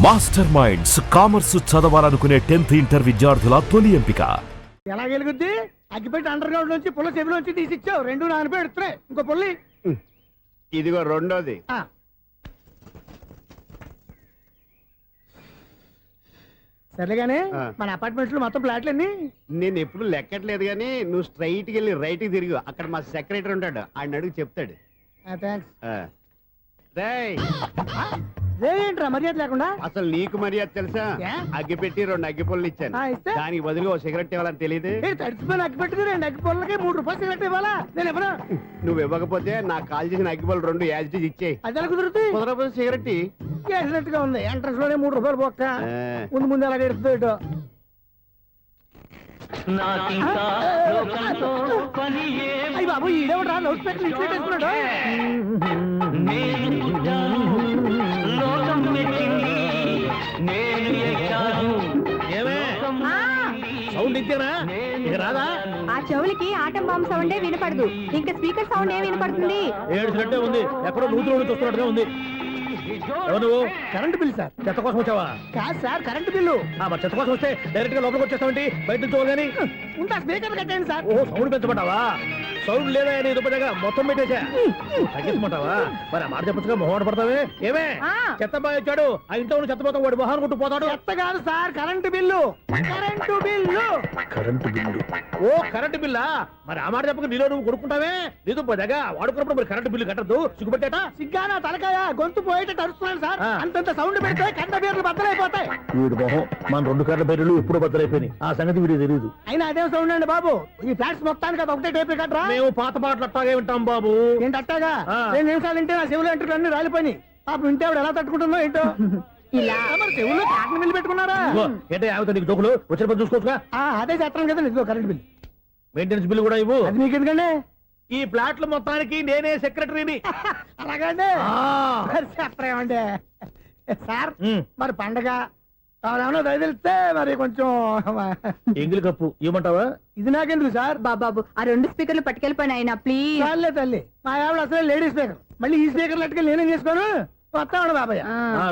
Master minds commerce చదవాలనుకునే 10th inter విద్యార్థుల తొలి ఎంపిక. ఎలా గెలుగుద్ది? అగ్గిపెట్టి అండర్ గ్రౌండ్ నుంచి పుల్ల చెవిలోంచి తీసిచ్చావు. 2 నానపై ఎడుతున్నాయి. ఇంకో పుల్లి ఇదిగో రెండోది. సరేగానే మన అపార్ట్మెంట్స్ లో మొత్తం ఫ్లాట్లు అన్ని నేను ఎప్పుడు లెక్కట్లేదు గానీ నువ్వు స్ట్రైట్ కి వెళ్ళి రైట్ కి తిరిగి అక్కడ మా సెక్రటరీ ఉంటాడు, ఆయన అడుగు చెప్తాడు. ఏంట్రా మర్యాద లేకుండా? అసలు నీకు మర్యాద తెలుసా? అగ్గి పెట్టి 2 అగ్గి పుల్లలు ఇచ్చాను, దానికి బదులు ఓ సిగరెట్ ఇవ్వాలని తెలియదు. తడిచిపోయిన అగ్గి పెట్టి 2 అగ్గి పుల్లలకి 3 రూపాయలు సిగరెట్ ఇవ్వాలా? నేను ఎవరు? నువ్వు ఇవ్వకపోతే నాకు కాల్ చేసిన అగ్గి పుల్లలు 2 యాజిటీస్ ఇచ్చేయి. అది ఎలా కుదురుతుంది? కుదరకపోతే సిగరెట్ వేసినట్టుగా ఉంది. ఎంట్రన్స్ లోనే 3 రూపాయలు పోక్క. ముందు ముందు ఎలా ఎడుతుంది? అయ్యి బాబు ఈడేవడా లౌడ్ స్పీకర్ ఇన్స్టేట్ వేసుకున్నాడు. సౌండ్ ఇచ్చానా రాదా? ఆ చెవులకి ఆటం బాంబు సౌండే వినపడదు, ఇంకా స్పీకర్ సౌండ్ ఏ వినపడుతుంది? ఏడ్చినట్టే ఉంది, ఎక్కడో నూతులు చూస్తున్నట్టుగా ఉంది. నువ్వు కరెంట్ బిల్ సార్. చెత్త కోసం వచ్చావా? కాదు సార్, కరెంట్ బిల్లు. మరి చెత్త కోసం వస్తే డైరెక్ట్ గా లోపలికి వచ్చేస్తావంటి, బయట నుంచి కానీ ఉంటా. స్పీకర్ కట్టండి సార్. ఓహో, సౌండ్ పెంచమంటావా? సౌండ్ లేదా అని దుప్పగా మొత్తం పెట్టేసా. తగ్గించమంటావా? మరి ఆ మాట చెప్పచ్చుగా, మొహమాట పడతావే. ఏమే చెత్త బాగా వచ్చాడు, ఆ ఇంట్లో చెత్త పోతాం, వాడు మొహాన్ని కొట్టు పోతాడు. చెత్త కాదు sir, current bill. Current bill. Current bill. ఓ కరెంటు బిల్లా? మరి ఆ మాట చెప్పక నీలో నువ్వు కొడుకుంటావే. నీదు దగ్గర వాడుకున్నప్పుడు మరి కరెంటు బిల్లు కట్టద్దు, సిగ్గుపెట్టేట. సిగ్గానా తలకాయ? గొంతు పోయేటట్టు అరుస్తున్నాను సార్. అంతంత సౌండ్ పెడితే కంట బీర్లు బద్దలైపోతాయి. వీడు మొహం మన 2 కర్ల బీర్లు ఎప్పుడు బద్దలైపోయినాయి, ఆ సంగతి వీడికి తెలియదు. అయినా అదే సౌండ్ అండి బాబు. ఈ ఫ్లాట్స్ మొత్తానికి అది ఒకటే టైప్ కట్టరా? మేము పాత పాటలు అట్టాగే వింటాం బాబు. ఏంటి అట్టాగా? 2 నిమిషాలు వింటే నా చెవులు ఎంటర్ అన్ని రాలిపోయినాయి. పాపం వింటే ఆవిడ ఎలా తట్టుకుంటుందో ఏంటో. ఇలా మరి చెవుల్లో కాటన్ బిల్లు పెట్టుకున్నారా? ఏంటే ఆవిడ నీకు దోకులు వచ్చిన పని చూసుకోవచ్చుగా. అదే చేస్తాను కదా. ఇదిగో కరెంట్ బిల్. మెయింటెనెన్స్ బిల్లు కూడా ఇవ్వు. అది మీకు ఎందుకండి? ఈ ప్లాట్ల మొత్తానికి నేనే సెక్రటరీని. అలాగండి. చెప్పరేమండి సార్. మరి పండగ ఏమన్నా దయదలిస్తే మరి కొంచెం ఎంగిలి కప్పు ఇవ్వమంటావా? ఇది నాకెందుకు సార్? బాబాబు ఆ 2 స్పీకర్లు పట్టుకెళ్ళిపోయినా ప్లీజ్. చాలే తల్లి, మా ఆవిడ అసలే లేడీ స్పీకర్. మళ్ళీ ఈ స్పీకర్ లెట్టుకెళ్ళి నేనేం చేసుకోను. వస్తాడు బాబాయ్.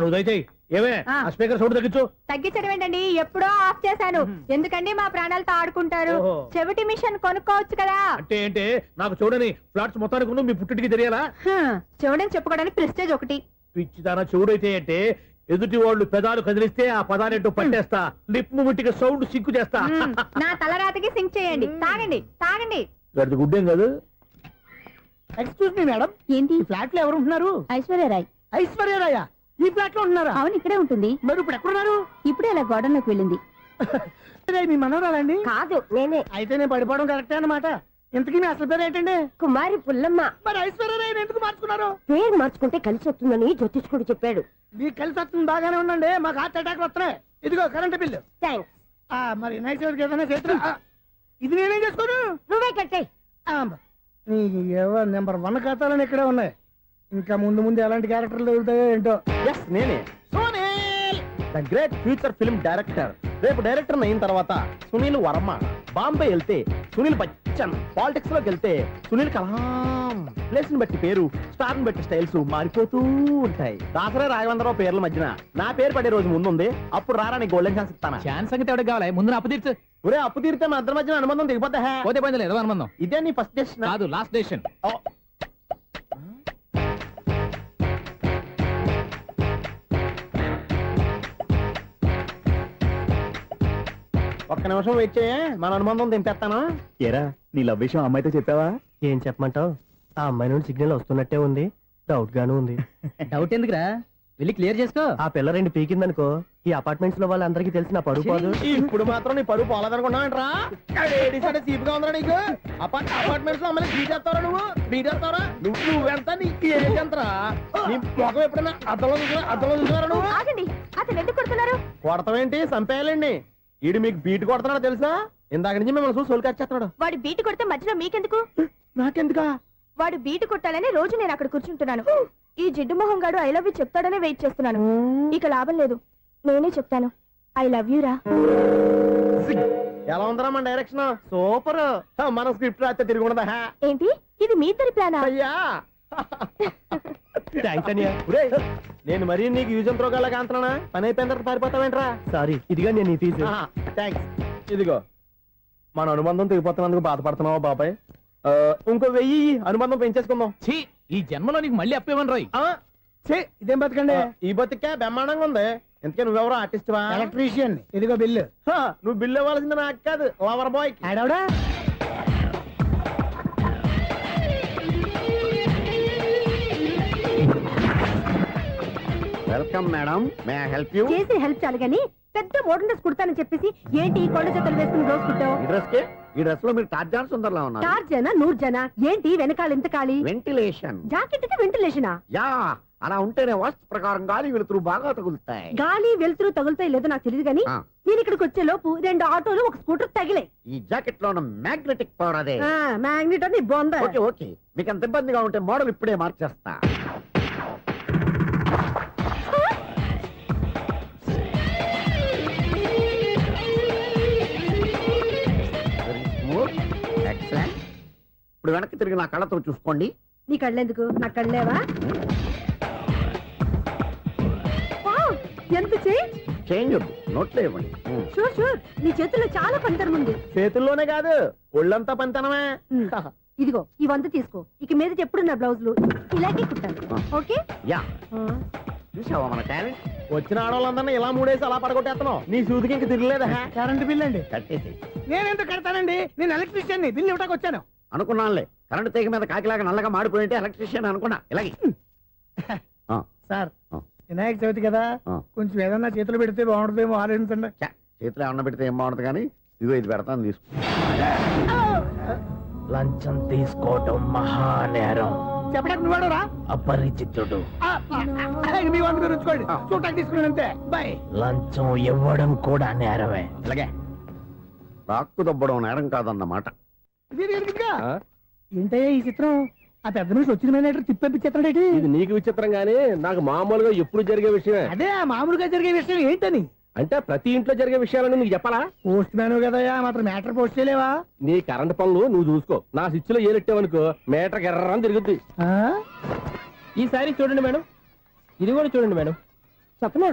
నువ్వు దయచేయి. ఏమే ఆ స్పీకర్ సౌండ్ తగ్గించు. తగ్గించడం ఏంటండి, ఎప్పుడో ఆఫ్ చేశాను. ఎందుకండి మా ప్రాణాలతో ఆడుకుంటారు? చెవిటి మిషన్ కొనుక్కోవచ్చు కదా. అంటే ఏంటే నాకు చూడని ఫ్లాట్స్ మొత్తానికి మీ పుట్టింటికి తెలియాలా? చెవుడని చెప్పుకోవడానికి ప్రెస్టేజ్ ఒకటి. పిచ్చిదానా చెవుడైతే అంటే ఎదుటి వాళ్ళు పెదాలు కదిలిస్తే ఆ పదానేటో పట్టేస్తా, లిప్ ముట్టికి సౌండ్ సింకు చేస్తా. నా తలరాతకి సింక్ చేయండి. తాగండి తాగండి. గడిది గుడ్డేం కాదు. ఎక్స్క్యూజ్ మీ మేడం, ఏంటి? ఈ ఫ్లాట్ లో ఎవరు ఉంటున్నారు? ఐశ్వర్యరాయ్. ఐశ్వర్యరాయ ఈ ఫ్లాట్ లో ఉంటున్నారా? అవును, ఇక్కడే ఉంటుంది. మరి ఇప్పుడు ఎక్కడున్నారు? ఇప్పుడే అలా గోడంలోకి వెళ్ళింది. మీ మనవరాలండి? కాదు, నేనే. అయితే నేను పడిపోవడం కరెక్టే అన్నమాట. ఇంతకీ మీ అసలు పేరు ఏంటండి? కుమారి పుల్లమ్మ. మరి ఐశ్వర్యరాయని ఎందుకు మార్చుకున్నారు? పేరు మార్చుకుంటే కలిసి వస్తుందని జ్యోతిష్కుడు చెప్పాడు. మీకు కలిసి వస్తుంది, బాగానే ఉండండి. మాకు హార్ట్ అటాక్ వస్తున్నాయి. ఇదిగో కరెంట్ బిల్లు. థ్యాంక్స్. మరి నైట్ ఏదైనా చేతులు ఇది నేనేం చేసుకోను? నువ్వే కట్టే. నెంబర్ 1 ఖాతాలని ఇక్కడే ఉన్నాయి. ఇంకా ముందు ముందు ఎలాంటి క్యారెక్టర్లు దొరుకుతాయో ఏంటో. నేనే the great future film director. రేపు డైరెక్టర్ అయిన తర్వాత సునీల్ వర్మ. బాంబే వెళ్తే సునీల్ బచ్చన్, పాలిటిక్స్ లోకి వెళ్తే సునీల్ కలాం. ప్లేస్ ని బట్టి పేరు, స్టార్ ని బట్టి స్టైల్స్ మారిపోతూ ఉంటాయి. దాసరా రాఘవేంద్రరావు పేర్ల మధ్యన నా పేరు పడే రోజు ముందుంది. అప్పుడు రారా నీ గోల్డెన్ ఛాన్స్ ఇస్తానా? ఛాన్స్ సంగతి ఎవరికి కావాలి? ముందు అప్పు తీర్చు. ఒరే అప్పు తీరితే మా ఇద్దరి మధ్యన అనుబంధం దిగిపోతా. పోతే పోయింది లేదు అనుబంధం. ఇదే నీ ఫస్ట్ డెస్టినేషన్ కాదు, లాస్ట్ డెసిషన్. ఒక్క నిమిషం వెయిట్ చేయ, మన అనుబంధం దింపేస్తాను. ఏరా నీ లవ్ విషయం అమ్మాయితో చెప్పావా? ఏం చెప్పమంటావు? ఆ అమ్మాయి నుండి సిగ్నల్ వస్తున్నట్టే ఉంది. డౌట్ గాను ఉంది. డౌట్ ఎందుకురా, వెళ్ళి క్లియర్ చేసుకో. ఆ పిల్ల 2 పీకిందనుకో, ఈ అపార్ట్మెంట్స్ లో వాళ్ళందరికీ తెలిసిన పరుగు పోదు. ఇప్పుడు మాత్రం నీ పరువు పోలేదనుకున్నావంటరా? చీపుగా ఉందా నీకు? అపార్ట్మెంట్స్ లో అమ్మని బీటేస్తావరా? నువ్వెంత? నీ ఏజ్ ఎంతరా? నీ మొఖం ఎప్పుడైనా అద్దంలో చూసారా నువ్వు? ఆగండి, అతను ఎందుకు కొడుతున్నారు? కొడతావేంటి? చంపేయాలండి. ఈడు మీకు బీట్ కొడుతున్నాడు తెలుసా? ఇందాక నుంచి మిమ్మల్ని చూసి సోల్కొచ్చేస్తున్నాడు. వాడు బీటు కొడితే మధ్యలో మీకెందుకు? నాకెందుకా? వాడు బీటు కొట్టాలని రోజు నేను అక్కడ కూర్చుంటున్నాను. ఈ జిడ్డు మొహం గాడు ఐ లవ్ యూ చెప్తాడనే వెయిట్ చేస్తున్నాను. ఇక లాభం లేదు, నేనే చెప్తాను. ఐ లవ్ యూ రా. ఎలా ఉందరా మన డైరెక్షన్? సూపర్. మన స్క్రిప్ట్ రాస్తే తిరిగి ఉండదా? ఏంటి ఇది? మీ ఇద్దరి ప్లానా? అయ్యా థ్యాంక్స్ అనియా. ఒరేయ్, నేను మరీ నీకు యూజ్ అండ్ త్రోగాలాగా అంటున్నా, పని అయిపోయిన తర్వాత పారిపోతావేంట్రా? సారీ, ఇదిగా నేను ఈ ఫీజు. థ్యాంక్స్. ఇదిగో, మన అనుబంధం తెగిపోతున్నందుకు బాధపడుతున్నావా బాబాయ్? ఇంకో 1000 అనుబంధం పెంచేసుకుందాం. ఛీ, ఈ జన్మలో నీకు మళ్ళీ అప్పేవన్ రోయ్. ఇదేం బతకండి. ఈ బతికే బ్రహ్మాండంగా ఉంది. ఎందుకే నువ్వెవరో ఆర్టిస్ట్ వా? ఎలక్ట్రీషియన్. ఇదిగో బిల్లు. నువ్వు బిల్లు ఇవ్వాల్సింది నాకు కాదు, లవర్ బాయ్. ఆడవడా? Welcome madam, may I help you? చేసి హెల్ప్ చాలు గాని పెద్ద మోడల్ డ్రెస్ కుడతానని చెప్పేసి ఏంటి ఈ కొండ జతలు వేసుకుని రోజు కుట్టావు? ఈ డ్రెస్ కే, ఈ డ్రెస్ లో మీరు టార్జాన్ సుందర్లా ఉన్నారు. 4 జన 100 జన ఏంటి వెనకాల ఎంత ఖాళీ? వెంటిలేషన్. జాకెట్ కి వెంటిలేషనా? యా, అలా ఉంటేనే వాస్తు ప్రకారం గాలి వెలుతురు బాగా తగులుతాయి. గాలి వెలుతురు తగులుతాయి లేదో నాకు తెలియదు గాని ఆ. నేను ఇక్కడికి వచ్చే లోపు 2 ఆటోలు ఒక స్కూటర్ తగిలే. ఈ జాకెట్ లో ఉన్న మ్యాగ్నెటిక్ పవర్ అదే. మ్యాగ్నెట్ అని బొంద. ఓకే ఓకే, మీకు అంత ఇబ్బందిగా ఉంటే మోడల్ ఇప్పుడే మార్చేస్తా. Very smooth. Excellent. ఇప్పుడు వెనక్కి తిరిగి నా కళ్ళతో చూసుకోండి. నీ కళ్ళెందుకు? నా కళ్ళేవా? వావ్, ఎంత చేంజ్. చేంజ్ వద్దు, నోట్లో ఇవ్వండి. షూర్ షూర్, నీ చేతుల్లో చాలా పంతరం ఉంది. చేతుల్లోనే కాదు, ఒళ్ళంతా పంతనమే. ఇదిగో ఈ 100 తీసుకో. ఇక మీద ఎప్పుడు నా బ్లౌజులు ఇలాగే కుట్టాను. ఓకే? యా, చూసావా మన టాలెంట్? వచ్చిన ఆడవాళ్ళందరినీ ఇలా మూడేసి అలా పడగొట్టేస్తున్నావు. నీ సూదికి ఇంక తిరగలేదా? కరెంట్ బిల్ అండి. కట్టేసి నేనెందుకు కడతానండి? నేను ఎలక్ట్రీషియన్. బిల్లు ఇవ్వడానికి వచ్చాను. అనుకున్నానులే, కరెంట్ తీగ మీద కాకిలాగా నల్లగా మాడిపోయింటే ఎలక్ట్రీషియన్ అనుకున్నా. ఇలాగే సార్, ఆ. వినాయక చవితి కదా, ఆ. కొంచెం ఏదన్నా చేతులు పెడితే బాగుంటుందేమో ఆలోచించండి. ఛ, చేతిలో అన్న పెడితే ఏం బాగుంటుంది కానీ ఇదిగో ఇది పెడతాను, తీసుకో. లంచం తీసుకోవటం మహానేరం. చెప్పడానికి నువ్వాడరా? అపరిచితుడు. మీ వంద మీరు ఉంచుకోండి, చూడటానికి తీసుకున్నాను అంతే. బాయ్. లంచం ఇవ్వడం కూడా నేరమే. ఇలాగే రాక్కు దబ్బడం నేరం కాదన్నమాట. ఏంటయ్యా ఈ చిత్రం? ఆ పెద్ద మనిషి వచ్చిన మేనేటర్ తిప్పించేస్తాడేటి? ఇది నీకు విచిత్రం గానీ నాకు మామూలుగా ఎప్పుడు జరిగే విషయమే. అదే ఆ మామూలుగా జరిగే విషయం ఏంటని? అంటే ప్రతి ఇంట్లో జరిగే విషయాలను నీకు చెప్పాలా? పోస్ట్ మ్యాన్ కదయ్యా, మాత్రం మ్యాటర్ పోస్ట్ చేయలేవా? నీ కరెంట్ పనులు నువ్వు చూసుకో. నా స్విచ్ లో ఏలెట్టావనుకో మీటర్ ఎర్రని తిరుగుద్ది. ఆ? ఈసారి చూడండి మేడం, ఇది కూడా చూడండి మేడం. చెప్పనా?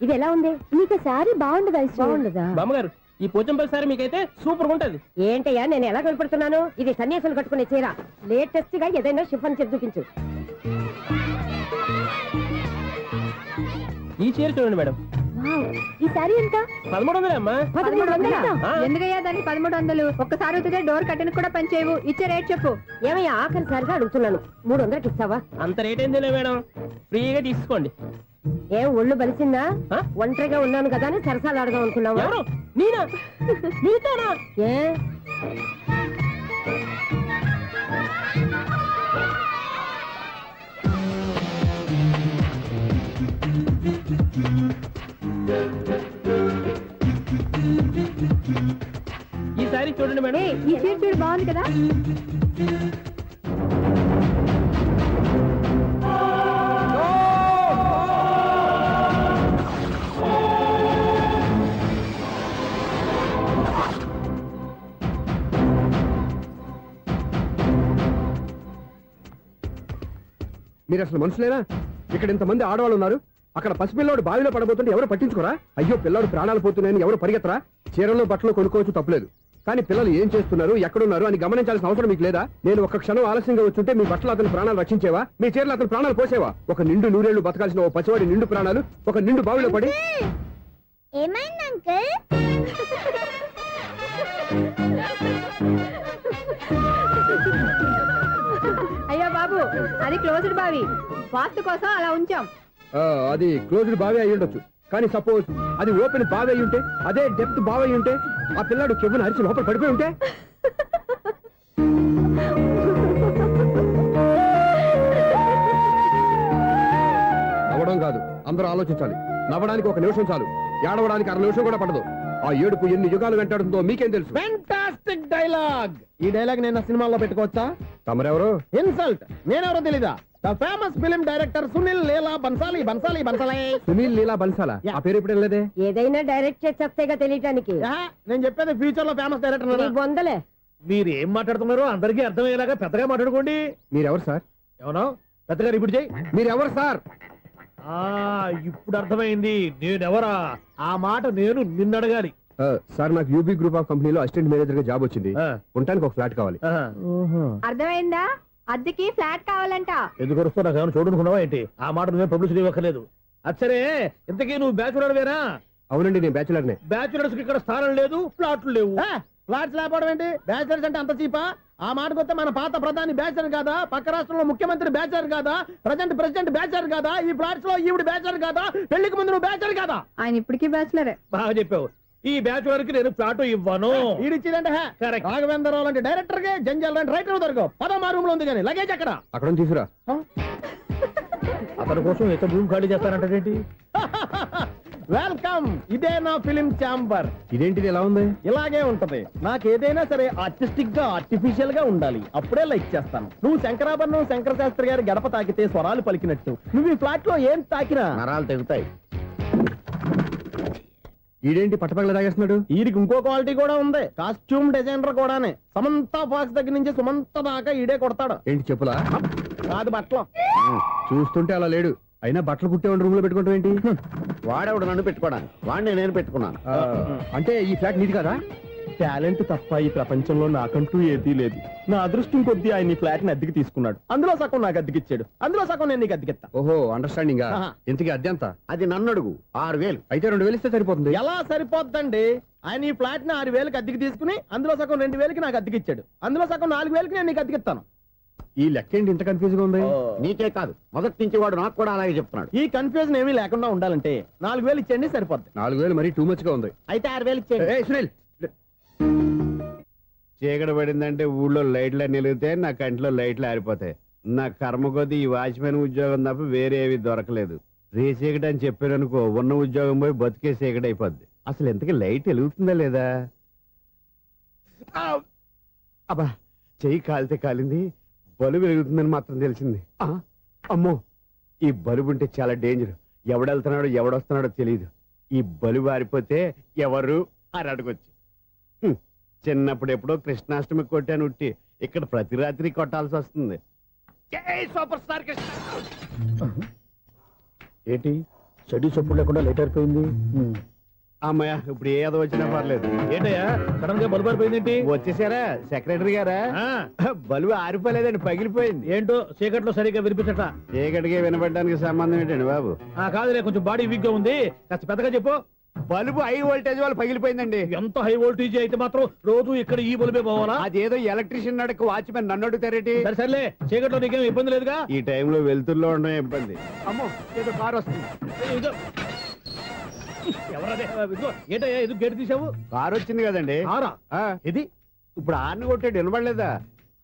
ఇది ఎలా ఉంది? నీకు సారీ బాగుండదా? బాగుండదా? బామ్మగారు, ఈ పోచంపల్లి సారీ మీకైతే సూపర్ ఉంటుంది. ఏంటయ్యా నేను ఎలా కనపడుతున్నాను? ఇది సన్యాసులు కట్టుకునే చీర. లేటెస్ట్ గా ఏదైనా షిఫన్ చెప్పి చూపించు. ఈ చీర చూడండి మేడం, ఈ సారీ ఎంత? 1300 అమ్మా. 1300? ఆ. ఎందుకయ్యా దానికి 1300? ఒక్కసారి వచ్చితే డోర్ కట్టెన్ కూడా పనిచేయవు. ఇచ్చే రేట్ చెప్పు. ఏమయ్యా ఆఖరిసారిగా అడుగుతున్నాను, 300కి ఇస్తావా? అంత రేట్ ఏందిలే మేడం, ఫ్రీగా తీసుకోండి. ఏం ఒళ్ళు బలిసిందా? ఆ? ఒంటరిగా ఉన్నాను కదా అని సరసాలు అడగా అనుకున్నావా? ఎవరు? నేనా? నీతోనా? ఏ ఈ సారీ చూడండి మేడం. ఈ చీర చూడు, బాగుంది కదా? మీరు అసలు మనుషులేనా? ఇక్కడ ఇంతమంది ఆడవాళ్ళు ఉన్నారు, అక్కడ పసిపిల్లాడు బావిలో పడబోతుంటే ఎవరు పట్టించుకోరా? అయ్యో పిల్లాడు ప్రాణాలు పోతున్నాయని ఎవరు పరిగెత్తరా? చీరలు బట్టలు కొనుక్కోవచ్చు, తప్పులేదు. కానీ పిల్లలు ఏం చేస్తున్నారు, ఎక్కడున్నారు అని గమనించాల్సిన అవసరం మీకు లేదా? నేను ఒక క్షణం ఆలస్యంగా వచ్చుంటే మీ బట్టలు అతని ప్రాణాలు రక్షించేవా? మీ చీరలు అతని ప్రాణాలు పోసేవా? ఒక నిండు నూరేళ్లు బతకాల్సిన ఓ పసివాడి నిండు ప్రాణాలు ఒక నిండు బావిలో పడి. ఏమైంది అంకుల్? అయ్యో బాబు, అది క్లోజ్డ్ బావి, వాస్తు కోసం అలా ఉంచాం. అది క్లోజ్డ్ బావి అయి ఉండొచ్చు, కానీ సపోజ్ అది ఓపెన్ బావి అయి ఉంటే, అదే డెప్త్ బావి అయి ఉంటే, ఆ పిల్లాడు చెవును అరిచి లోపల పడిపోయి ఉంటే? నవ్వడం కాదు, అందరూ ఆలోచించాలి. నవ్వడానికి 1 నిమిషం చాలు, ఏడవడానికి 1/2 నిమిషం కూడా పడదు. ఆ ఏడుపు ఎన్ని యుగాలు వెంటాడుతుందో మీకేం తెలుసు? Fantastic dialogue. ఈ డైలాగ్ నేను సినిమాలో పెట్టుకోవచ్చా? తమరెవరు? ఇన్సల్ట్. నేనెవరో తెలీదా? The famous film director Sunil Leela Bhansali. Bhansali Bhansali. Sunil Leela బన్సాలా? ఆ పేరు ఇప్పుడు లేదే. ఏదైనా డైరెక్ట్ చేసేస్తేగా తెలియటానికి. నేను చెప్పేది ఫ్యూచర్ లో ఫేమస్ డైరెక్టర్. నీకు బొందలే. మీరు ఏం మాట్లాడుతున్నారో అందరికీ అర్థమయ్యేలాగా పెద్దగా మాట్లాడుకోండి. మీరెవరు సార్? ఎవరో పెద్దగారు ఇప్పుడు చెయ్యి. మీరెవరు సార్? ఆ ఇప్పుడు అర్థమైంది నేనెవరా. ఆ మాట నేను నిన్ను అడగాలి. సార్ నాకు యూబీ గ్రూప్ ఆఫ్ కంపెనీలో అసిస్టెంట్ మేనేజర్ గా జాబ్ వచ్చింది. ఆ. ఉండటానికి ఒక ఫ్లాట్ కావాలి. అర్థమైందా? అద్దెకి ఫ్లాట్ కావాలంట. ఎందుకు వస్తావు? నాకు ఏమైనా చూడనుకున్నావా ఏంటి? ఆ మాట నువ్వే పబ్లిసిటీ ఇవ్వక్కర్లేదు. అచ్చరే ఇంతకీ నువ్వు బ్యాచులర్ వేరా? అవునండి, నేను బ్యాచులర్నే. బ్యాచులర్స్ కి ఇక్కడ స్థానం లేదు, ప్లాట్లు లేవు. ఫ్లాట్స్ లేకపోవడం ఏంటి? బ్యాచిలర్స్ అంటే అంత చీపా? ఆ మాటకొస్తే మన పాత ప్రధాని బ్యాచర్ కాదా? పక్క రాష్ట్రంలో ముఖ్యమంత్రి బ్యాచర్ కాదా? ప్రెసిడెంట్ బ్యాచర్ కాదా? ఈ ఫ్లాట్స్ లో ఈవిడ బ్యాచర్ కాదా? పెళ్లికి ముందు నువ్వు బ్యాచర్ కాదా? ఆయన ఇప్పటికీ బ్యాచులరే. బాగా చెప్పావు. ఈ బ్యాచులర్ కి నేను ప్లాట్ ఇవ్వను. ఈడిచ్చిందంటే Correct. రాఘవేంద్రరావు లాంటి డైరెక్టర్ గా జంజల్ లాంటి రైటర్ దొరకవు. పదమా రూమ్ లో ఉంది కానీ లగేజ్ అక్కడ. అక్కడ నుంచి తీసుకురా. అతని కోసం ఎంత భూమి ఖాళీ చేస్తానంటే వెల్కమ్. ఇదే నా ఫిలిం ఛాంబర్. ఇదేంటిది ఎలా ఉంది? ఇలాగే ఉంటది. నాకు ఏదైనా సరే ఆర్టిస్టిక్ గా ఆర్టిఫిషియల్ గా ఉండాలి. అప్పుడే లైక్ చేస్తాను. నువ్వు శంకరాభరణం శంకర శాస్త్రి గారి గడప తాకితే స్వరాలు పలికినట్టు నువ్వు ఈ ఫ్లాట్ లో ఏం తాకినా నరాలు తెగుతాయి. ఈడేంటి పట్టపగల తాగేస్తున్నాడు? వీరికి ఇంకో క్వాలిటీ కూడా ఉంది. కాస్ట్యూమ్ డిజైనర్ కూడానే. సమంత ఫాక్స్ దగ్గర నుంచి సుమంత దాకా ఈడే కొడతాడు. ఏంటి చెప్పులా? కాదు బట్టలు. చూస్తుంటే అలా లేడు. అయినా బట్టలు కుట్టేవాడి రూమ్ లో పెట్టుకుంటాం ఏంటి? వాడేవాడు నన్ను పెట్టుకోవడానికి, వాడిని నేను పెట్టుకున్నాను. అంటే ఈ ఫ్లాట్ నీది కదా? టాలెంట్ తప్ప ఈ ప్రపంచంలో నాకంటూ ఏదీ లేదు. నా అదృష్టం కొద్దీ ఆయన ఈ ఫ్లాట్ ని అద్దెకి తీసుకున్నాడు. అందులో సగం నాకు అద్దెకిచ్చాడు. అందులో సగం నేను నీకు అద్దెకిస్తా. ఓహో, అండర్స్టాండింగ్. ఆహా. ఇంతకీ అద్దె ఎంత? అది నన్ను అడుగు. 6,000. అయితే 2,000 ఇస్తే సరిపోతుంది. ఎలా సరిపోద్దండి? ఆయన ఈ ఫ్లాట్ ని 6,000కి అద్దెకి తీసుకుని అందులో సగం 2,000కి నాకు అద్దెకిచ్చాడు. అందులో సగం 4,000కి నేను నీకు అద్దెకిస్తాను. ఈ లెక్క ఏంటి ఇంత కన్ఫ్యూజ్ గా ఉంది? నీకే కాదు, మొదటి నుంచి వాడు నాకు కూడా అలాగే చెప్తున్నాడు. ఈ కన్ఫ్యూజన్ ఏమీ లేకుండా ఉండాలంటే 4,000 ఇచ్చేయండి సరిపోద్ది. 4,000 మరీ టూ మచ్ గా ఉంది. అయితే 6,000 ఇచ్చేయండి. ఏయ్, సునీల్. చీకటి పడిందంటే ఊళ్ళో లైట్లు నిలిగితే నా కంటిలో లైట్లు ఆరిపోతాయి. నా కర్మ కొద్దీ ఈ వాచ్మెన్ ఉద్యోగం తప్ప వేరే ఏవి దొరకలేదు. రేసీకటి అని చెప్పారనుకో, ఉన్న ఉద్యోగం పోయి బతికే చీకటి అయిపోద్ది. అసలు ఎంతకీ లైట్ వెలుగుతుందా లేదా? అబ్బా, చెయ్యి కాలితే కాలింది, బలుబు వెలుగుతుందని మాత్రం తెలిసింది. అమ్మో, ఈ బలుబు ఉంటే చాలా డేంజర్. ఎవడెళ్తున్నాడో ఎవడొస్తున్నాడో తెలియదు. ఈ బలుబు ఆరిపోతే ఎవరు అని అడగొచ్చు. చిన్నప్పుడు ఎప్పుడో కృష్ణాష్టమి కొట్టాను ఉట్టి, ఇక్కడ ప్రతి రాత్రి కొట్టాల్సి వస్తుంది. జై సూపర్ స్టార్ కృష్ణ. ఏంటి చెడు చప్పుడు లేకుండా లేట్ అయిపోయింది. అమ్మయ్య, ఇప్పుడు ఏదో వచ్చినా పర్లేదు. ఏంటయ్యా సడన్ గా బలుపు అయిపోయింది ఏంటి? వచ్చేసారా సెక్రటరీ గారా? బలుబు ఆరిపోలేదండి, పగిలిపోయింది. ఏంటో చీకట్లో సరిగ్గా వినిపించట. చీకటికి వినపడడానికి సంబంధం ఏంటండి బాబు? కాదులే, కొంచెం బాడీ వీక్ గా ఉంది, కాస్త పెద్దగా చెప్పు. బల్బు హై వోల్టేజ్ వాళ్ళు పగిలిపోయిందండి. ఎంత హై వోల్టేజ్ అయితే మాత్రం రోజు ఇక్కడ ఈ బల్బే పోవాలా? అదేదో ఎలక్ట్రీషియన్ నడక వాచ్మెన్ నన్ను అడుగుతారేటి? సరే సర్లే, చీకట్లో నీకేం ఇబ్బంది లేదుగా? ఈ టైంలో వెళ్తుల్లో ఉండడం ఇబ్బంది. అమ్మో, ఏదో కారు వస్తుంది. ఇదిగో. ఎవరదే? ఇదిగో, ఏంటయ్యా ఎందుకు గేట్ తీసావు? కారు వచ్చింది కదండి. ఆరా ఇది ఇప్పుడు ఆర్ని కొట్టాడు, వినపడలేదా?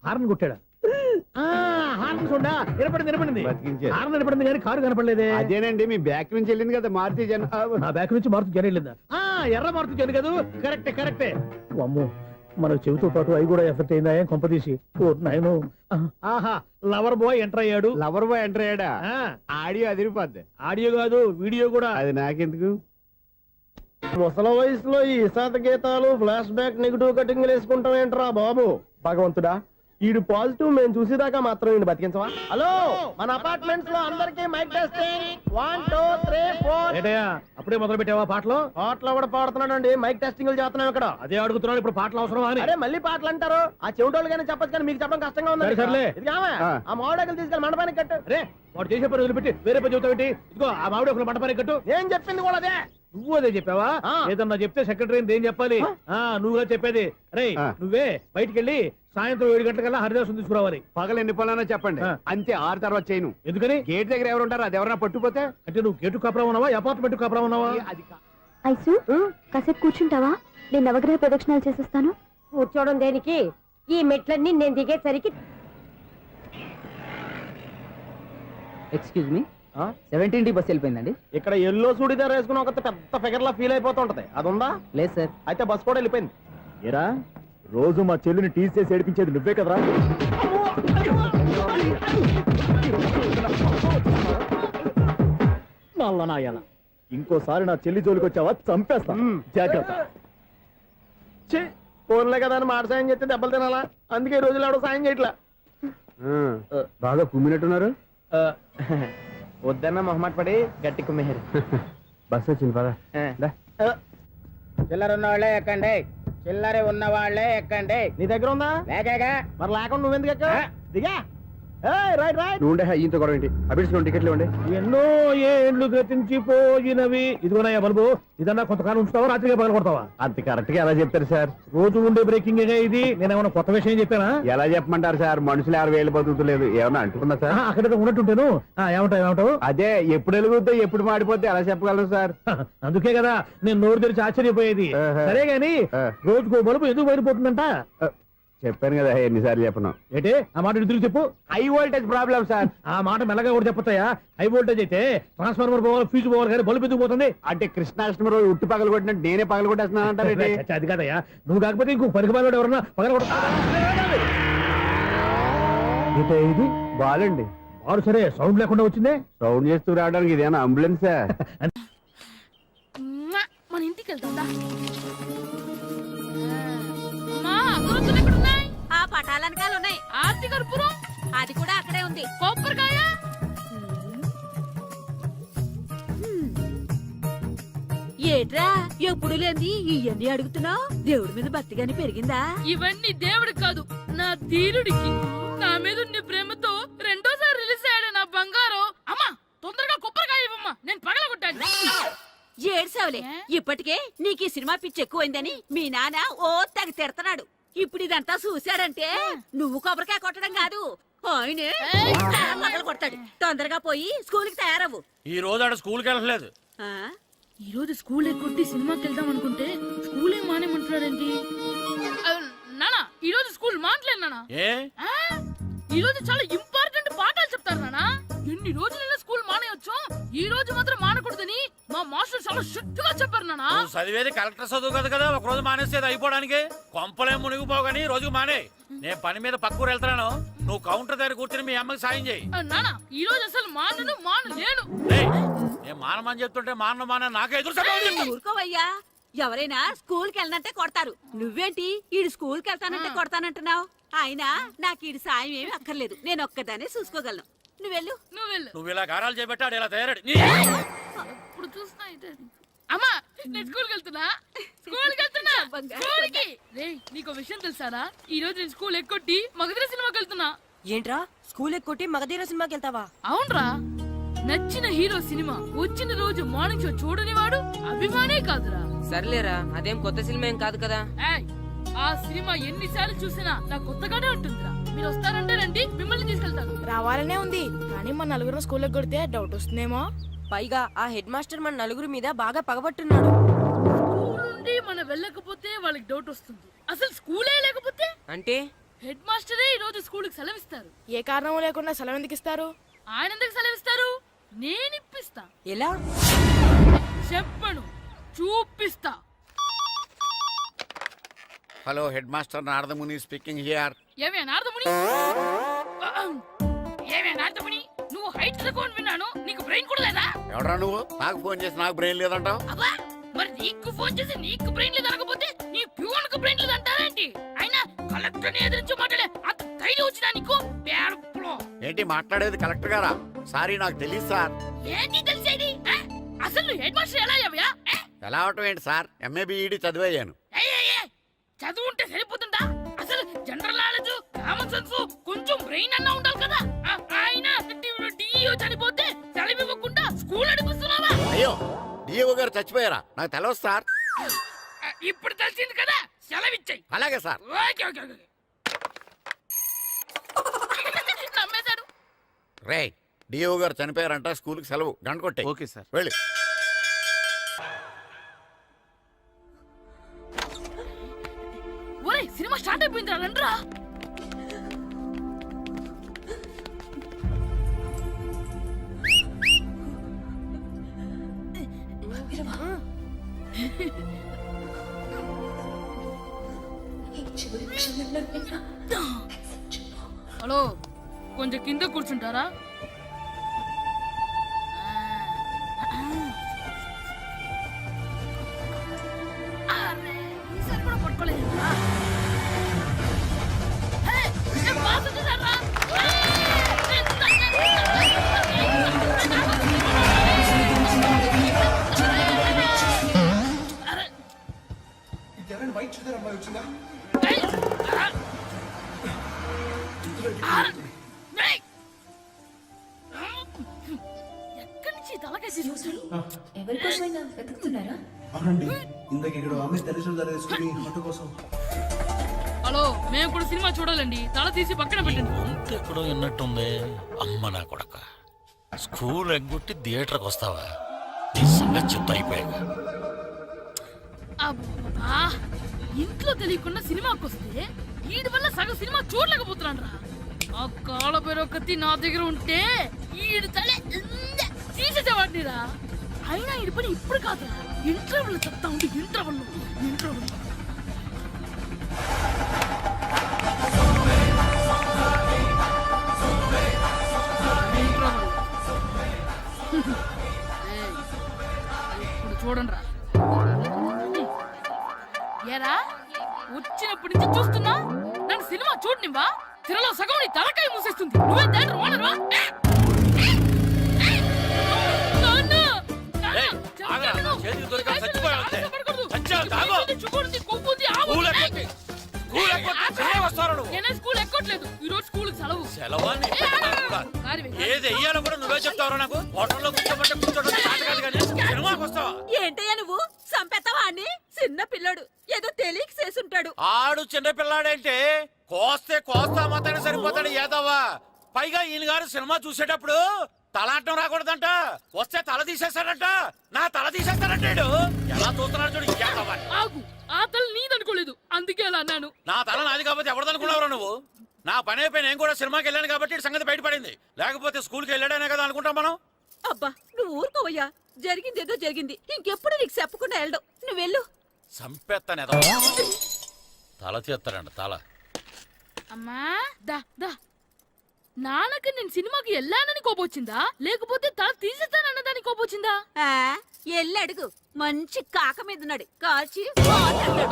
హార్న్ కొట్టాడా? హార్న్ చూడా వినపడింది. బతికించాడు. హార్న్ వినపడింది కానీ కారు కనపడలేదే. అదేనండి, మీ బ్యాక్ నుంచి వెళ్ళింది కదా మారుతి జన. నా బ్యాక్ నుంచి మారుతు జరగలేదా? ఎర్ర మారుతు జరు కదా. కరెక్టే. అమ్మో, మన చెవితో పాటు అవి కూడా ఎఫెక్ట్ అయిందా? ఏం కొంపదీసి? ఓ నాయనో. ఆహా, లవర్ బాయ్ ఎంటర్ అయ్యాడు. లవర్ బాయ్ ఎంటర్ అయ్యాడా? ఆడియో అదిరిపోద్ది. ఆడియో కాదు, వీడియో కూడా. అది నాకెందుకు? ముసల వయసులో ఈ ఇసాత గీతాలు, ఫ్లాష్ బ్యాక్, నెగిటివ్ కటింగ్ వేసుకుంటాం ఏంట్రా బాబు? భగవంతుడా, ఈడు పాజిటివ్ మేము చూసేదాకా మాత్రం ఈయన బతికించవా? హలో, మన అపార్ట్మెంట్స్ లో అందరికీ మైక్ టెస్టింగ్. 1 2 3 4. ఏంటయ్యా అప్పుడే మొదలు పెట్టావా పాటలు? పాటలు కూడా పాడుతున్నాడు. మైక్ టెస్టింగ్ చేస్తున్నాం ఇక్కడ. అదే అడుగుతున్నాడు, ఇప్పుడు పాటలు అవసరమా అని. అరే మళ్ళీ పాటలు అంటారు. ఆ చెవిటోళ్ళు కానీ చెప్పచ్చు కానీ మీకు చెప్పడం కష్టంగా ఉంది. సర్లే. ఆ మామిడాకులు తీసుకెళ్ళి మండపానికి కట్టు. రే, వాడు చేసే పని వదిలిపెట్టి వేరే పని చెబుతావు. ఇదిగో ఆ మామిడి ఒక మంటపానికి కట్టు. నేను చెప్పింది కూడా అదే. నువ్వు అదే చెప్పావా? ఏదన్నా చెప్తే సెక్రటరీ ఏం చెప్పాలి? నువ్వుగా చెప్పేది. రే, నువ్వే బయటికి వెళ్ళి సాయంత్రం 7 గంటలకల్లా హరిదాసు తీసుకురావాలి. పగలు ఎన్ని పనులన్నా చెప్పండి, అంతే. 6 తర్వాత చేయను. ఎందుకని? గేట్ దగ్గర ఎవరు ఉంటారు, అది ఎవరన్నా పట్టుపోతే. అంటే నువ్వు గేటు కాపురా ఉన్నావా, అపార్ట్మెంట్ కాపురా ఉన్నావా? అది ఐసు కాసేపు కూర్చుంటావా? నేను నవగ్రహ ప్రదక్షిణాలు చేసేస్తాను. కూర్చోవడం దేనికి? ఈ మెట్లన్నీ నేను దిగేసరికి ఎక్స్క్యూజ్ మీ, 17D బస్ వెళ్ళిపోయిందండి. ఇక్కడ ఎల్లో చూడిదార్ వేసుకుని ఒక పెద్ద ఫిగర్ లా ఫీల్ అయిపోతుంటది. అది ఉందా? లేదు సార్. అయితే బస్ కూడా వెళ్ళిపోయింది. ఏరా, రోజు మా చెల్లిని టీచ్ చేసి ఏడిపించేది నువ్వే కదరా? నాయన, ఇంకోసారి నా చెల్లి జోలికి వచ్చావా చంపేస్తా. జాగ్రత్త. ఫోన్లే కదా అని మాట సాయం చేస్తే దెబ్బలు తినాలా? అందుకే ఈ రోజులు ఎవడో సాయం చేయట్లా. బాగా కుమ్మినట్టున్నారు. వద్దన్న మొహమాట పడి గట్టి కుమ్మేరు. బస్సు వచ్చింది పద. చిల్లర ఉన్న వాళ్ళే ఎక్కండి, చిల్లర ఉన్న వాళ్ళే ఎక్కండి. నీ దగ్గర ఉందా? లేకగా మరి లేకుండా నువ్వెందుకు ఎక్క? దిగా. Right right. నువ్వు ఉండే ఇంత గొడవ ఏంటి? అభిడ్స్ టికెట్లు ఇవ్వండి. ఎన్నో ఏండ్లు గతించిపోయినవి. ఇదిగోనయ్యా బల్బు, ఇదన్నా కొంతకాలం ఉంచుతావా, రాత్రిగా పగల కొడతావా? అంత కరెక్ట్ గా ఎలా చెప్తారు సార్? రోజు ఉండే బ్రేకింగ్ ఇది. నేనేమన్నా కొత్త విషయం చెప్పానా? ఎలా చెప్పమంటారు సార్? మనుషులు ఎవరు వేలు బతుకుతలేదు, ఏమన్నా అంటున్నా సార్? అక్కడ ఉన్నట్టుంటాను. ఏమంటావు? అదే ఎప్పుడు వెలుగుతో ఎప్పుడు మాడిపోతే ఎలా చెప్పగలరు సార్? అందుకే కదా నేను నోరు తెరిచి ఆశ్చర్యపోయేది. సరే గాని రోజుకో బల్బు ఎందుకు బయటపోతుందంట? చెప్పాను కదా ఎన్నిసార్లు చెప్పను. ఏంటే ఆ మాట ఎదురు చెప్పు. High voltage problem sir. ఆ మాట మెల్లగా కూడా చెప్పొచ్చాయా? హై వోల్టేజ్ అయితే ట్రాన్స్ఫార్మర్ పోవాలి, ఫ్యూజ్ పోవాలి, కానీ బల్బు ఎందుకు పోతుంది? అంటే కృష్ణాష్టమి రోజు ఉట్టి పగలు కొట్టినట్టు నేనే పగలు కొట్టేస్తున్నానంటారేంటి? చచ్చా, అది కాదయ్యా. నువ్వు కాకపోతే ఇంకో పనికి బాగా ఎవరన్నా పగల ఇది బాలండి. వారు సరే సౌండ్ లేకుండా వచ్చిందే. సౌండ్ చేస్తూ రావడానికి ఇదేనా అంబులెన్సా? మన ఇంటికి వెళ్తుందా? ఎక్కడున్నాయి? ఆ పటాలనకాలు ఉన్నాయి. ఆర్తి కర్పూరం అది కూడా అక్కడే ఉంది. కొబ్బరికాయ ఏట్రా ఎప్పుడు లేని ఇవన్నీ అడుగుతున్నావు? దేవుడి మీద భక్తి గాని పెరిగిందా? ఇవన్నీ దేవుడికి కాదు, నా ధీరుడికి. నా మీద ఉండే ప్రేమతో రెండోసారి రిలీజ్ అయ్యాడు నా బంగారం. అమ్మా తొందరగా కొబ్బరికాయ ఇవ్వమ్మా, నేను పగలగొట్టాను. ఏడ్సావులే, ఇప్పటికే నీకు ఈ సినిమా పిచ్చి ఎక్కువైందని మీ నాన్న ఓ తెగ తిడతాడు. ఇప్పుడు ఇదంతా చూశాడంటే నువ్వు కొబ్బరికాయ కొట్టడం కాదు, ఆయనే పగలు కొడతాడు. తొందరగా పోయి స్కూల్ కి తయారవు. ఈ రోజు ఆడ స్కూల్కి వెళ్ళలేదు. ఈ రోజు స్కూల్ ఎక్కొట్టి సినిమాకి వెళ్దాం అనుకుంటే స్కూల్ ఏం మానేమంటున్నాడండి? నానా ఈ రోజు స్కూల్ మానట్లేదు నానా. ఏ ఈ రోజు చాలా ఇంపార్టెంట్ పాఠాలు చెప్తారు నానా. ఎన్ని రోజులైనా స్కూల్ మానేయొచ్చు, ఈ రోజు మాత్రం మానకూడదని మా మాస్టర్ చాలా స్ట్రిక్ట్ గా చెప్పారు నానా. నువ్వు చదివేది కలెక్టర్ చదువు కదా కదా, ఒక రోజు మానేసేది అయిపోవడానికి. కొంపలేం మునిగిపోగాని రోజుకు మానే. నేను పని మీద పక్కూరు వెళ్తాను, నువ్వు కౌంటర్ దగ్గర కూర్చొని మీ అమ్మకి సాయం చేయి. నానా ఈ రోజు అసలు మానలేను. నేను మానమని చెప్తుంటే మాన నాకే ఎదురు. ఊరుకోవయ్యా, ఎవరైనా స్కూల్ కి వెళ్ళనంటే కొడతారు. నువ్వేంటి ఈడు స్కూల్ కి వెళ్తానంటే కొడతానంటున్నావు? అయినా నాకు ఈడు సాయం ఏమి అక్కర్లేదు, నేను ఒక్కదానే చూసుకోగలను. నువ్వెళ్ళు. నువ్వు ఇలా గారాలు చేపెట్టాడు ఇలా తయారాడు. ఇప్పుడు చూస్తున్నా అమ్మా, నేను స్కూల్కి వెళ్తున్నా. స్కూల్కి రేయ్, నీకు విషయం తెలుసారా? ఈ రోజు నేను స్కూల్ ఎక్కొట్టి మగధీర సినిమాకి వెళ్తున్నా. ఏంట్రా స్కూల్ ఎక్కొట్టి మగధీర సినిమాకి వెళ్తావా? అవునరా, నచ్చిన హీరో సినిమా వచ్చిన రోజు మార్నింగ్ షో చూడని వాడు అభిమానే కాదురా. సర్లేరా, అదేం కొత్త సినిమా ఏం కాదు కదా. ఏయ్, ఆ సినిమా ఎన్నిసార్లు చూసినా నాకు కొత్తగానే ఉంటుందిరా. మీరు వస్తారంటే రండి, మిమ్మల్ని తీసుకెళ్తాను. రావాలనే ఉంది, కానీ మన నలుగురు స్కూల్లో కొడితే డౌట్ వస్తుందేమో. పైగా ఆ హెడ్ మాస్టర్ మన నలుగురు మీద బాగా పగబట్టున్నాడు. స్కూల్ నుండి మనం వెళ్ళకపోతే వాళ్ళకి డౌట్ వస్తుంది. అసలు స్కూలే లేకపోతే అంటే హెడ్ మాస్టరే ఈ రోజు స్కూల్కి సెలవిస్తారు. ఏ కారణం లేకుండా సెలవు ఎందుకు ఇస్తారు? ఆయన ఎందుకు సెలవిస్తారు? నేను ఇప్పిస్తా. ఎలా చెప్పను, చూపిస్తా. Hello head master Naradamuni speaking here. ఏమే నారదముని, నువ్వు హైట్ రికార్డ్ విన్నాను, నీకు బ్రెయిన్ కూడా లేదా? ఎవడా నువ్వు? నాకు ఫోన్ చేసి నాకు బ్రెయిన్ లేదంటావు? అబ్బా, మరి నీకు ఫోన్ చేసి నీకు బ్రెయిన్ లేదు అనకపోతే నీ ప్యూన్ కు బ్రెయిన్ లేదు అంటారేంటి? అయినా కలెక్టర్ ని ఎదిరించి మాట్లాడే అంత ధైర్యం వచ్చినా నీకు? ఏంటి మాట్లాడేది కలెక్టర్ గారా? సారీ నాకు తెలియదు సార్. ఏంటి తెలిసేది? అసలు నువ్వు హెడ్ మాస్టర్ ఎలా అయ్యావా? ఎలా అవటం ఏంటి సార్, ఎంఏ బిఈడి చదివయ్యాను. చదువు ఉంటే సరిపోతుందా? అసలు జనరల్ నాలెడ్జ్, కామన్ సెన్స్, కొంచెం బ్రెయిన్ అన్నా ఉండాలి కదా. ఆయన డిఇఓ చనిపోతే సెలవు ఇవ్వకుండా స్కూల్ నడిపిస్తున్నావా? అయ్యో, డిఓ గారు చచ్చిపోయారా? నాకు తెలవదు సార్. ఇప్పుడు తెలిసింది కదా, సెలవు ఇచ్చాయి. అలాగే సార్. నమ్మేశాడు. రే, డిఓ గారు చనిపోయారంట, స్కూల్కి సెలవు, గంట కొట్టే. Okay sir. వెళ్ళి. ఒరేయ్, సినిమా స్టార్ట్ అయిపోయింది, రండ్రా. హలో, కొంచెం కింద కూర్చుంటారా? ఈసారి కూడా పట్టుకోలేదు. బాగా ఏయ్! ఏయ్! ఎక్కడి నుంచి తలకేసి చూస్తాడు ఎవరికోసమైనా వెతుకుతున్నారా? అవునండి ఇందాక ఇక్కడ ఆమె తల్లిదండ్రులు ధరేసుకుని ఆటో కోసం. హలో మేము కూడా సినిమా చూడాలండి తల తీసి పక్కన పెట్టండి గొంతు ఎక్కడో విన్నట్టుంది. అమ్మ నా కొడక, స్కూల్ ఎగ్గొట్టి థియేటర్కి వస్తావా? నీ సంగతి చెప్తా అయిపోయాక. అబ్బా ఇంట్లో తెలియకుండా సినిమాకి వస్తే వీడి వల్ల సగం సినిమా చూడలేకపోతున్నాను రా. ఆ కాళ్ళ పేరొకతి నా దగ్గర ఉంటే ఈడు తలే తీసేసేవాడిని రా. అయినా ఈడి పని ఇప్పుడు కాదురా, ఇంటర్వెల్ చెప్తా ఉంటే ఇంటర్వెల్ ఇప్పుడు చూడండి రా. ఏరా వచ్చినప్పటి నుంచి చూస్తున్నా నన్ను సినిమా చూడనివ్వా? తిరలో సగం నీ తలకాయ మూసేస్తుంది. నువ్వే థియేటర్ ఓనర్వా? నాన్న! ఏయ్, ఆగరా, చేతికి దొరికాక చచ్చిపోయావు అంతే. చచ్చావు, తాగు. స్కూల్ ఎక్కొట్టి, స్కూల్ ఎక్కొట్టి సినిమా వస్తావు నువ్వు. నేనే స్కూల్ ఎక్కట్లేదు, ఈ రోజు స్కూల్ సెలవు. సెలవా నీ పెట్టడానికి కూడా. ఏది వెయ్యాలో కూడా నువ్వే చెప్తావు నాకు. హోటల్లో కూర్చోబట్టే కూర్చోడం చేత కాదు కానీ సినిమాకి వస్తావా? ఏంటయ్యా నువ్వు చంపేస్తావా అని? చిన్న పిల్లడు ఏదో తెలియక చేసుంటాడు. ఆడు చిన్న పిల్లాడంటే కోస్తే కోస్తా మాత్రమే సరిపోతాడు ఏదవ్వా. పైగా ఈయన గారు సినిమా చూసేటప్పుడు తలాటం రాకూడదంట, వస్తే తల తీసేస్తాడంట. నా తల తీసేస్తాడంటాడు. ఎలా చూస్తున్నాడు చూడు ఇంకేదవ్వా. ఆగు, ఆ తల నీదనుకోలేదు అందుకే అలా అన్నాను. నా తల నాది కాబట్టి ఎవరిదనుకున్నావురా నువ్వు? నా పని అయిపోయి నేను కూడా సినిమాకి వెళ్ళాను కాబట్టి ఈ సంగతి బయటపడింది. లేకపోతే స్కూల్కి వెళ్ళాడనే కదా అనుకుంటాం మనం. అబ్బా నువ్వు ఊరుకోవయ్యా, జరిగిందేదో జరిగింది. ఇంకెప్పుడు నీకు చెప్పకుండా వెళ్ళడు. నువ్వు వెళ్ళు. సంపెత్తాను తల తీస్తాడంట తల. అమ్మా దా దా. నాన్నకి నేను సినిమాకి వెళ్ళానని కోపొచ్చిందా లేకపోతే తల తీసేస్తానన్నదాని కోపొచ్చిందా? ఎల్లి అడుగు, మంచి కాక మీద ఉన్నాడు కాల్చి వద్దులే